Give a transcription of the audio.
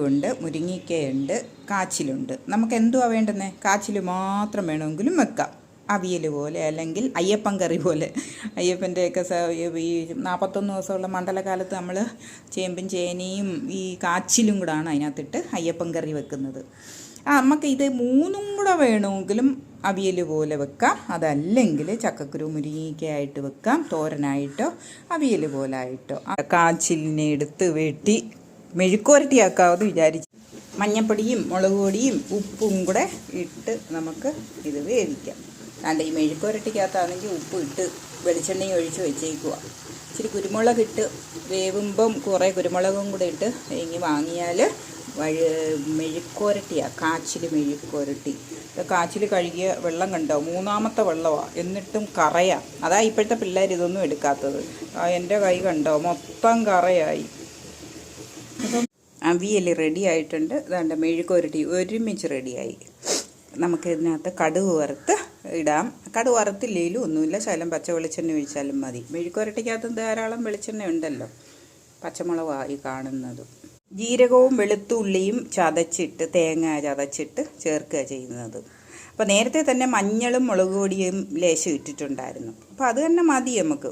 ഉണ്ട്, മുരിങ്ങയ്ക്കയുണ്ട്, കാച്ചിലുണ്ട്. നമുക്ക് എന്തുവാ വേണ്ടുന്നത്? കാച്ചിൽ മാത്രം വേണമെങ്കിലും വെക്കാം. അവിയൽ പോലെ അല്ലെങ്കിൽ അയ്യപ്പൻ കറി പോലെ. അയ്യപ്പൻ്റെയൊക്കെ ഈ 41 ദിവസമുള്ള മണ്ഡലകാലത്ത് നമ്മൾ ചേമ്പും ചേനയും ഈ കാച്ചിലും കൂടാണ് അതിനകത്തിട്ട് അയ്യപ്പൻ കറി വെക്കുന്നത്. നമുക്ക് ഇത് മൂന്നും കൂടെ വേണമെങ്കിലും അവിയൽ പോലെ വെക്കാം. അതല്ലെങ്കിൽ ചക്കക്കുരു മുരിങ്ങയ്ക്കയായിട്ട് വെക്കാം, തോരനായിട്ടോ അവിയൽ പോലെ ആയിട്ടോ. കാച്ചിലിനെ എടുത്ത് വെട്ടി മെഴുക്കുവരട്ടിയാക്കാമെന്ന് വിചാരിച്ചു. മഞ്ഞപ്പൊടിയും മുളക് പൊടിയും ഉപ്പും കൂടെ ഇട്ട് നമുക്ക് ഇത് വേവിക്കാം. അല്ല, ഈ മെഴുക്കുവരട്ടിക്കകത്താണെങ്കിൽ ഉപ്പ് ഇട്ട് വെളിച്ചെണ്ണയും ഒഴിച്ച് വെച്ചേക്കുക. ഇച്ചിരി കുരുമുളക് ഇട്ട് വേവുമ്പം കുറേ കുരുമുളകും കൂടെ ഇട്ട് ഇങ്ങി വാങ്ങിയാൽ മെഴുക്കുവരട്ടിയാണ്. കാച്ചിൽ മെഴുക്കുവരട്ടി. കാച്ചിൽ കഴുകിയ വെള്ളം കണ്ടോ? 3ാമത്തെ വെള്ളമാണ്, എന്നിട്ടും കറയാണ്. അതാ ഇപ്പോഴത്തെ പിള്ളേർ ഇതൊന്നും എടുക്കാത്തത്. എൻ്റെ കൈ കണ്ടോ? മൊത്തം കറയായി. അപ്പം അവിയൽ റെഡി ആയിട്ടുണ്ട്. അതാണ്ട് മെഴുക്കുവരട്ടി ഒരുമിച്ച് റെഡിയായി. നമുക്കിതിനകത്ത് കടുക് വറുത്ത് ഇടാം. കടുക് വറുത്തില്ലേലും ഒന്നുമില്ല, ശകലം പച്ച വെളിച്ചെണ്ണ ഒഴിച്ചാലും മതി. മെഴുക്കുവരട്ടിക്കകത്ത് ധാരാളം വെളിച്ചെണ്ണ ഉണ്ടല്ലോ. പച്ചമുളകായി കാണുന്നത്. ജീരകവും വെളുത്തുള്ളിയും ചതച്ചിട്ട്, തേങ്ങ ചതച്ചിട്ട് ചേർക്കുക ചെയ്യുന്നത്. അപ്പോൾ നേരത്തെ തന്നെ മഞ്ഞളും മുളക് പൊടിയും ലേശം ഇട്ടിട്ടുണ്ടായിരുന്നു. അപ്പോൾ അത് തന്നെ മതി നമുക്ക്.